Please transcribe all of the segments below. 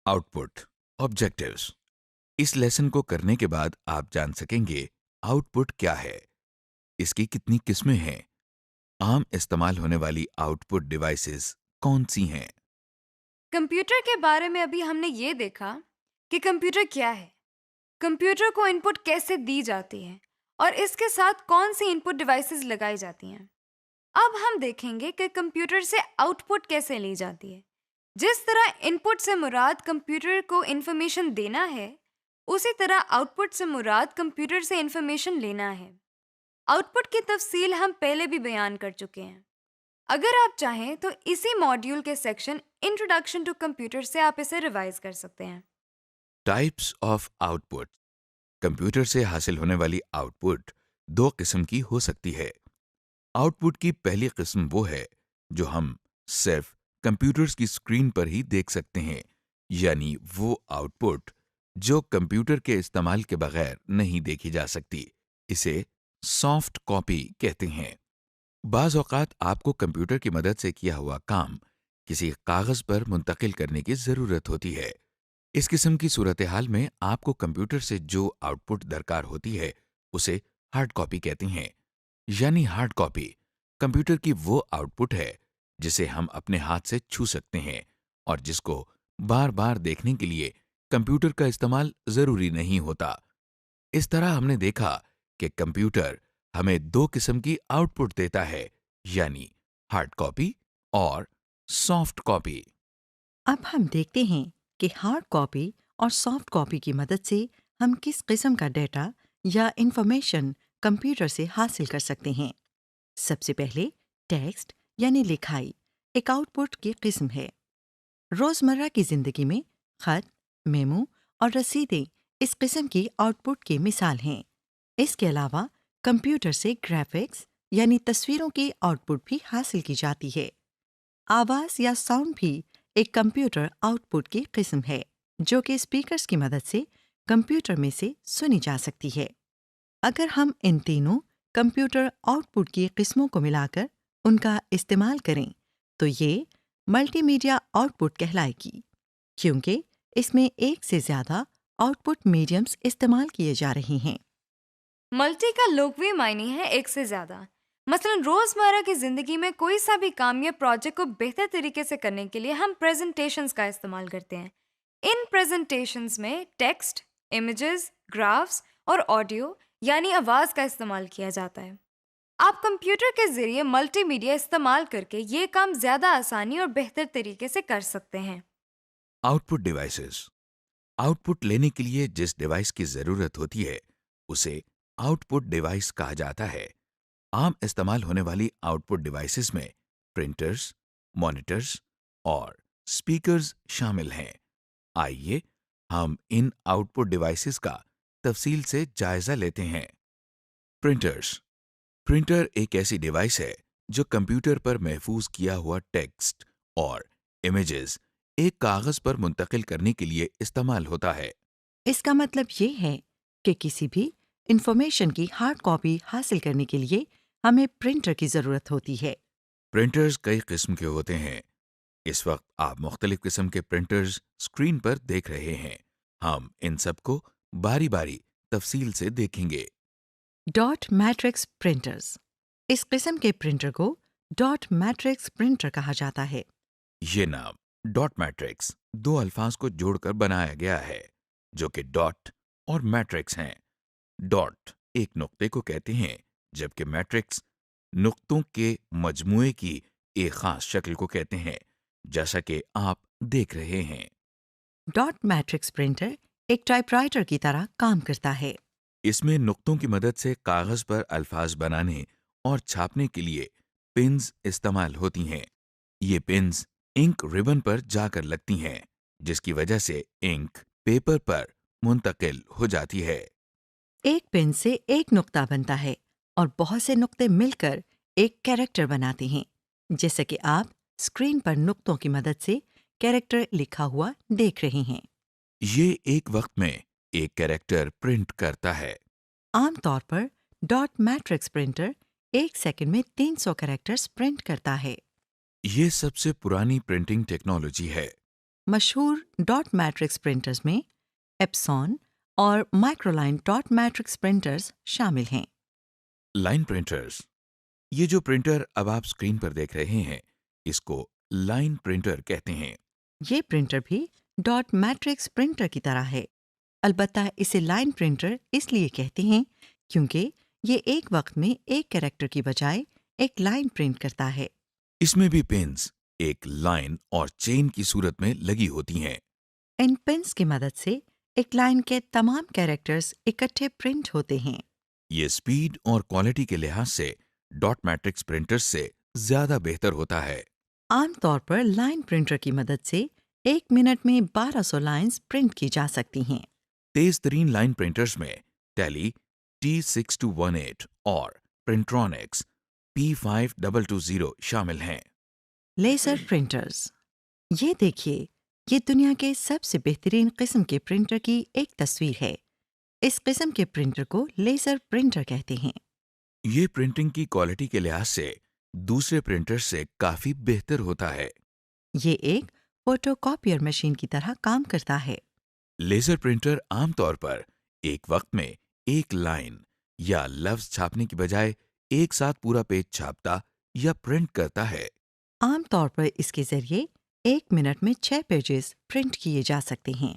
Out put objectives. اس lesson کو کرنے کے بعد آپ جان سکیں گے آؤٹ پٹ کیا ہے، اس کی کتنی قسمیں ہیں، عام استعمال ہونے والی آؤٹ پٹ ڈیوائسز کون سی ہیں. کمپیوٹر کے بارے میں ابھی ہم نے یہ دیکھا کہ کمپیوٹر کیا ہے، کمپیوٹر کو ان پٹ کیسے دی جاتی ہے اور اس کے ساتھ کون سی ان پٹ ڈیوائسز لگائی جاتی ہیں. اب ہم دیکھیں گے کہ کمپیوٹر سے آؤٹ پٹ کیسے لی جاتی ہے. جس طرح ان پٹ سے مراد کمپیوٹر کو انفارمیشن دینا ہے، اسی طرح آؤٹ پٹ سے مراد کمپیوٹر سے انفارمیشن لینا ہے. آؤٹ پٹ کی تفصیل ہم پہلے بھی بیان کر چکے ہیں. اگر آپ چاہیں تو اسی ماڈیول کے سیکشن انٹروڈکشن ٹو کمپیوٹر سے آپ اسے ریوائز کر سکتے ہیں. Types of out put. Computer سے حاصل ہونے والی آؤٹ پٹ دو قسم کی ہو سکتی ہے. آؤٹ پٹ کی پہلی قسم وہ ہے جو ہم صرف کمپیوٹرز کی اسکرین پر ہی دیکھ سکتے ہیں، یعنی وہ آؤٹ پٹ جو کمپیوٹر کے استعمال کے بغیر نہیں دیکھی جا سکتی. اسے سافٹ کاپی کہتے ہیں. بعض اوقات آپ کو کمپیوٹر کی مدد سے کیا ہوا کام کسی کاغذ پر منتقل کرنے کی ضرورت ہوتی ہے. اس قسم کی صورتحال میں آپ کو کمپیوٹر سے جو آؤٹ پٹ درکار ہوتی ہے اسے ہارڈ کاپی کہتے ہیں. یعنی ہارڈ کاپی کمپیوٹر کی وہ آؤٹ پٹ ہے جسے ہم اپنے ہاتھ سے چھو سکتے ہیں اور جس کو بار بار دیکھنے کے لیے کمپیوٹر کا استعمال ضروری نہیں ہوتا. اس طرح ہم نے دیکھا کہ کمپیوٹر ہمیں دو قسم کی آؤٹ پٹ دیتا ہے، یعنی ہارڈ کاپی اور سافٹ کاپی. اب ہم دیکھتے ہیں کہ ہارڈ کاپی اور سافٹ کاپی کی مدد سے ہم کس قسم کا ڈیٹا یا انفارمیشن کمپیوٹر سے حاصل کر سکتے ہیں۔ سب سے پہلے ٹیکسٹ یعنی لکھائی ایک آؤٹ پٹ کی قسم ہے۔ روزمرہ کی زندگی میں خط، میمو اور رسیدیں اس قسم کی آؤٹ پٹ کی مثال ہیں۔ اس کے علاوہ کمپیوٹر سے گرافکس یعنی تصویروں کی آؤٹ پٹ بھی حاصل کی جاتی ہے۔ آواز یا ساؤنڈ بھی ایک کمپیوٹر آؤٹ پٹ کی قسم ہے جو کہ اسپیکرز کی مدد سے کمپیوٹر میں سے سنی جا سکتی ہے۔ اگر ہم ان تینوں کمپیوٹر آؤٹ پٹ کی قسموں کو ملا کر ان کا استعمال کریں تو یہ ملٹی میڈیا آؤٹ پٹ کہلائے گی، کیونکہ اس میں ایک سے زیادہ آؤٹ پٹ میڈیمز استعمال کیے جا رہے ہیں۔ ملٹی کا لغوی معنی ہے ایک سے زیادہ. مثلا روزمرہ کی زندگی میں کوئی سا بھی کام یا پروجیکٹ کو بہتر طریقے سے کرنے کے لیے ہم پریزنٹیشنز کا استعمال کرتے ہیں. ان پریزنٹیشنز میں ٹیکسٹ، امیجز، گرافس اور آڈیو یعنی آواز کا استعمال کیا جاتا ہے. آپ کمپیوٹر کے ذریعے ملٹی میڈیا استعمال کر کے یہ کام زیادہ آسانی اور بہتر طریقے سے کر سکتے ہیں. Out put devices. Out put لینے کے لیے جس ڈیوائس کی ضرورت ہوتی ہے اسے آؤٹ پٹ ڈیوائس کہا جاتا ہے. عام استعمال ہونے والی آؤٹ پٹ ڈیوائسز میں پرنٹرز، مانیٹرز اور اسپیکرز شامل ہیں. آئیے ہم ان آؤٹ پٹ ڈیوائسز کا تفصیل سے جائزہ لیتے ہیں. پرنٹرز. پرنٹر ایک ایسی ڈیوائس ہے جو کمپیوٹر پر محفوظ کیا ہوا ٹیکسٹ اور امیجز ایک کاغذ پر منتقل کرنے کے لیے استعمال ہوتا ہے. اس کا مطلب یہ ہے کہ کسی بھی انفارمیشن کی ہارڈ کاپی حاصل کرنے کے لیے ہمیں پرنٹر کی ضرورت ہوتی ہے۔ پرنٹرز کئی قسم کے ہوتے ہیں. اس وقت آپ مختلف قسم کے پرنٹرز اسکرین پر دیکھ رہے ہیں. ہم ان سب کو باری باری تفصیل سے دیکھیں گے. ڈاٹ میٹرکس پرنٹرز، اس قسم کے پرنٹر کو ڈاٹ میٹرکس پرنٹر کہا جاتا ہے۔ یہ نام ڈاٹ میٹرکس دو الفاظ کو جوڑ کر بنایا گیا ہے جو کہ ڈاٹ اور میٹرکس ہیں. ڈاٹ ایک نقطے کو کہتے ہیں جبکہ میٹرکس نقطوں کے مجموعے کی ایک خاص شکل کو کہتے ہیں، جیسا کہ آپ دیکھ رہے ہیں. ڈاٹ میٹرکس پرنٹر ایک ٹائپ رائٹر کی طرح کام کرتا ہے۔ اس میں نقطوں کی مدد سے کاغذ پر الفاظ بنانے اور چھاپنے کے لیے پنز استعمال ہوتی ہیں. یہ پنز انک ربن پر جا کر لگتی ہیں جس کی وجہ سے انک پیپر پر منتقل ہو جاتی ہے. ایک پن سے ایک نقطہ بنتا ہے اور بہت سے نقطے مل کر ایک کیریکٹر بناتے ہیں، جیسا کہ آپ اسکرین پر نقطوں کی مدد سے کیریکٹر لکھا ہوا دیکھ رہے ہیں۔ یہ ایک وقت میں ایک کیریکٹر پرنٹ کرتا ہے. عام طور پر ڈاٹ میٹرکس پرنٹر ایک سیکنڈ میں 300 کیریکٹرز پرنٹ کرتا ہے۔ یہ سب سے پرانی پرنٹنگ ٹیکنالوجی ہے. مشہور ڈاٹ میٹرکس پرنٹرز میں ایپسون اور مائکرولائن ڈاٹ میٹرکس پرنٹرز شامل ہیں۔ لائن پرنٹرز، یہ جو پرنٹر اب آپ اسکرین پر دیکھ رہے ہیں اس کو لائن پرنٹر کہتے ہیں۔ یہ پرنٹر بھی ڈاٹ میٹرکس پرنٹر کی طرح ہے، البتہ اسے لائن پرنٹر اس لیے کہتے ہیں کیونکہ یہ ایک وقت میں ایک کیریکٹر کی بجائے ایک لائن پرنٹ کرتا ہے۔ اس میں بھی پنز ایک لائن اور چین کی صورت میں لگی ہوتی ہیں۔ ان پنس کی مدد سے ایک لائن کے تمام کیریکٹرز اکٹھے پرنٹ ہوتے ہیں۔ یہ اسپیڈ اور کوالٹی کے لحاظ سے ڈاٹ میٹرکس پرنٹرز سے زیادہ بہتر ہوتا ہے۔ عام طور پر لائن پرنٹر کی مدد سے ایک منٹ میں 1200 لائنز پرنٹ کی جا سکتی ہیں۔ تیز ترین لائن پرنٹرز میں ٹیلی T6218 اور پرنٹرونکس P5220 شامل ہیں۔ لیزر پرنٹرز، یہ دیکھیے، یہ دنیا کے سب سے بہترین قسم کے پرنٹر کی ایک تصویر ہے۔ اس قسم کے پرنٹر کو لیزر پرنٹر کہتے ہیں۔ یہ پرنٹنگ کی کوالٹی کے لحاظ سے دوسرے پرنٹر سے کافی بہتر ہوتا ہے۔ یہ ایک فوٹو کاپیئر مشین کی طرح کام کرتا ہے۔ لیزر پرنٹر عام طور پر ایک وقت میں ایک لائن یا لفظ چھاپنے کی بجائے ایک ساتھ پورا پیج چھاپتا یا پرنٹ کرتا ہے۔ عام طور پر اس کے ذریعے ایک منٹ میں 6 پیجز پرنٹ کیے جا سکتے ہیں۔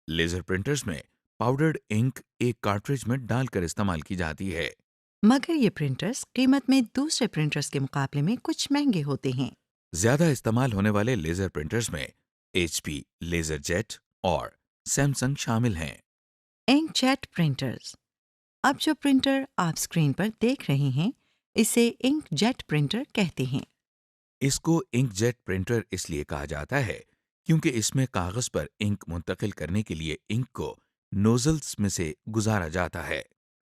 لیزر پرنٹرز میں پاؤڈرڈ انک ایک کارٹریج میں ڈال کر استعمال کی جاتی ہے۔ مگر یہ پرنٹرز قیمت میں دوسرے پرنٹرز کے مقابلے میں کچھ مہنگے ہوتے ہیں۔ زیادہ استعمال ہونے والے لیزر پرنٹرز میں ایچ پی لیزر جیٹ اور سیمسنگ شامل ہیں۔ انک جیٹ پرنٹرز، اب جو پرنٹر آپ اسکرین پر دیکھ رہے ہیں اسے انک جیٹ پرنٹر کہتے ہیں۔ اس کو انک جیٹ پرنٹر اس لیے کہا جاتا ہے کیونکہ اس میں کاغذ پر انک منتقل کرنے کے لیے انک کو نوزلز میں سے گزارا جاتا ہے۔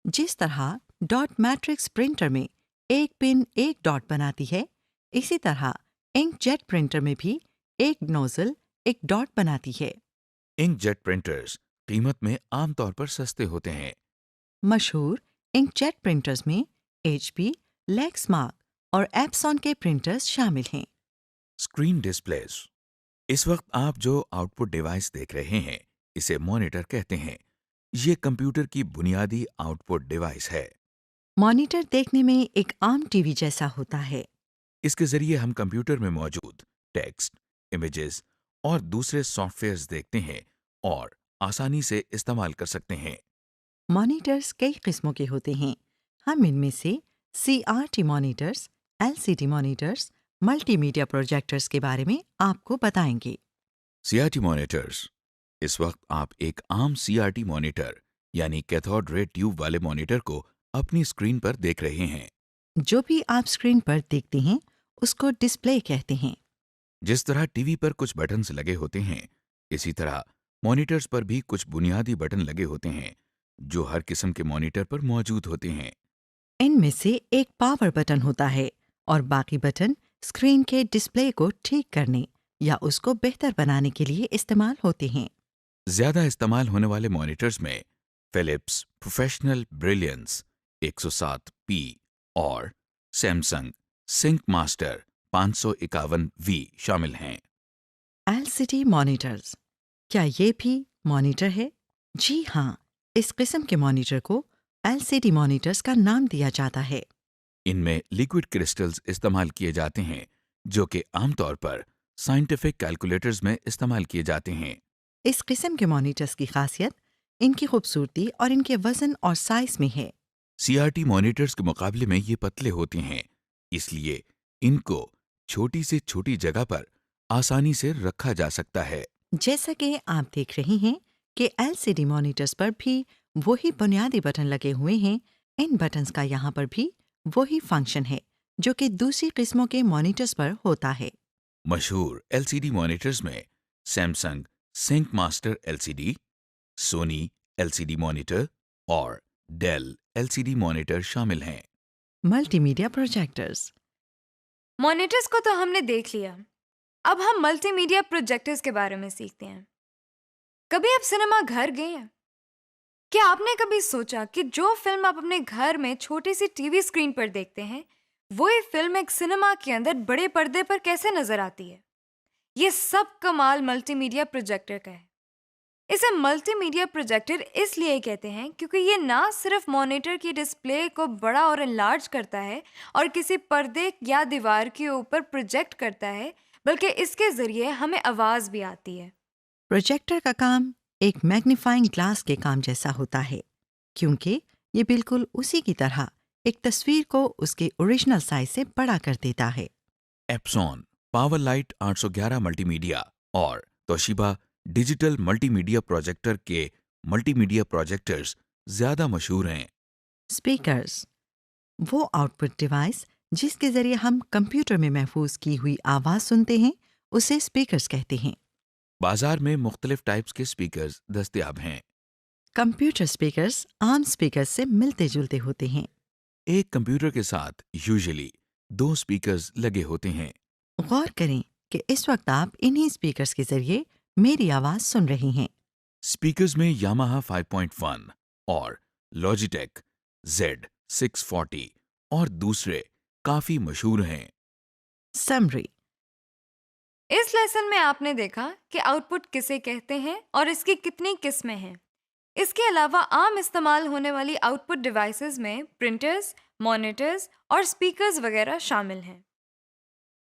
جس طرح ڈاٹ میٹرکس پرنٹر میں ایک پن ایک ڈاٹ بناتی ہے، اسی طرح انک جیٹ پرنٹر میں بھی ایک نوزل ایک ڈاٹ بناتی ہے۔ انک جیٹ پرنٹرز قیمت میں عام طور پر سستے ہوتے ہیں۔ مشہور انک جیٹ پرنٹرز میں ایچ پی، لیکسمارک اور ایپسون کے پرنٹرز شامل ہیں۔ اسکرین ڈسپلیز، اس وقت آپ جو آؤٹ پٹ ڈیوائس دیکھ رہے ہیں اسے مانیٹر کہتے ہیں۔ یہ کمپیوٹر کی بنیادی آؤٹ پٹ ڈیوائس ہے۔ مانیٹر دیکھنے میں ایک عام ٹی وی جیسا ہوتا ہے۔ اس کے ذریعے ہم کمپیوٹر میں موجود ٹیکسٹ، امیجز اور دوسرے سافٹ ویئرز دیکھتے ہیں اور آسانی سے استعمال کر سکتے ہیں۔ مانیٹرز کئی قسموں کے ہوتے ہیں۔ ہم ان میں سے C R T monitors, L C D monitors, multimedia projectors کے بارے میں آپ کو بتائیں گے۔ سی آر ٹی مانیٹرز، اس وقت آپ ایک عام سی آر ٹی مانیٹر یعنی کیتھوڈ رے ٹیوب والے مانیٹر کو اپنی اسکرین پر دیکھ رہے ہیں۔ جو بھی آپ اسکرین پر دیکھتے ہیں اس کو ڈسپلے کہتے ہیں۔ جس طرح ٹی وی پر کچھ بٹنز لگے ہوتے ہیں اسی طرح مانیٹرز پر بھی کچھ بنیادی بٹن لگے ہوتے ہیں جو ہر قسم کے مانیٹر پر موجود ہوتے ہیں۔ ان میں سے ایک پاور بٹن ہوتا ہے اور باقی بٹن اسکرین کے ڈسپلے کو ٹھیک کرنے یا اس کو بہتر بنانے کے لیے استعمال ہوتے ہیں۔ زیادہ استعمال ہونے والے مانیٹرز میں فلپس پروفیشنل بریلینس 107P اور سیمسنگ سنک ماسٹر 551V شامل ہیں۔ ایل سی ڈی مانیٹرز، کیا یہ بھی مانیٹر ہے؟ جی ہاں، اس قسم کے مانیٹر کو ایل سی ڈی مانیٹرز کا نام دیا جاتا ہے۔ ان میں لیکوڈ کرسٹلز استعمال کیے جاتے ہیں جو کہ عام طور پر سائنٹیفک کیلکولیٹرز میں استعمال کیے جاتے ہیں۔ اس قسم کے مانیٹرز کی خاصیت ان کی خوبصورتی اور ان کے وزن اور سائز میں ہے۔ سی آر ٹی مانیٹرز کے مقابلے میں یہ پتلے ہوتے ہیں، اس لیے ان کو چھوٹی سے چھوٹی جگہ پر آسانی سے رکھا جا سکتا ہے۔ جیسا کہ آپ دیکھ رہے ہیں کہ ایل سی ڈی مانیٹرز پر بھی وہی بنیادی بٹن لگے ہوئے ہیں، ان بٹنز کا یہاں پر بھی وہی فنکشن ہے جو کہ دوسری قسموں کے مانیٹرز پر ہوتا ہے۔ مشہور ایل سی ڈی مانیٹرز میں Samsung sync master L C D, Sony L C D monitor اور Dell L C D monitor شامل ہیں۔ ملٹی میڈیا پروجیکٹرز، مانیٹرز کو تو ہم نے دیکھ لیا، اب ہم ملٹی میڈیا پروجیکٹرز کے بارے میں سیکھتے ہیں۔ کبھی آپ سنیما گھر گئے ہیں؟ کیا آپ نے کبھی سوچا کہ جو فلم آپ اپنے گھر میں چھوٹی سی ٹی وی اسکرین پر دیکھتے ہیں وہی فلم ایک سنیما کے اندر بڑے پردے پر کیسے نظر آتی ہے؟ یہ سب کمال ملٹی میڈیا پروجیکٹر کا ہے۔ اسے ملٹی میڈیا پروجیکٹر اس لیے کہتے ہیں کیونکہ یہ نہ صرف مانیٹر کی ڈسپلے کو بڑا اور انلارج کرتا ہے اور کسی پردے یا دیوار کے اوپر پروجیکٹ کرتا ہے، بلکہ اس کے ذریعے ہمیں آواز بھی آتی ہے۔ پروجیکٹر کا کام ایک میگنیفائنگ گلاس کے کام جیسا ہوتا ہے، کیونکہ یہ بالکل اسی کی طرح ایک تصویر کو اس کے اوریجنل سائز سے بڑا کر دیتا ہے۔ ایپسون، پاور لائٹ 811 ملٹی میڈیا اور توشیبا ڈیجیٹل ملٹی میڈیا پروجیکٹر کے ملٹی میڈیا پروجیکٹرز زیادہ مشہور ہیں۔ اسپیکرز، وہ آؤٹ پٹ ڈیوائس جس کے ذریعے ہم کمپیوٹر میں محفوظ کی ہوئی آواز سنتے ہیں، اسے اسپیکرز کہتے ہیں۔ بازار میں مختلف ٹائپس کے اسپیکرز دستیاب ہیں۔ کمپیوٹر اسپیکرز عام اسپیکرز سے ملتے جلتے ہوتے ہیں۔ ایک کمپیوٹر کے ساتھ یوزلی 2 اسپیکرز لگے ہوتے ہیں۔ غور کریں کہ اس وقت آپ انہی اسپیکرز کے ذریعے میری آواز سن رہی ہیں۔ اسپیکرز میں یاماہا 5.1 اور لاجیٹیک Z640 اور دوسرے کافی مشہور ہیں۔ سمری، اس لیسن میں آپ نے دیکھا کہ آؤٹ پٹ کسے کہتے ہیں اور اس کی کتنی قسمیں ہیں۔ اس کے علاوہ عام استعمال ہونے والی آؤٹ پٹ ڈیوائسز میں پرنٹرز، مانیٹرز اور اسپیکرز وغیرہ شامل ہیں۔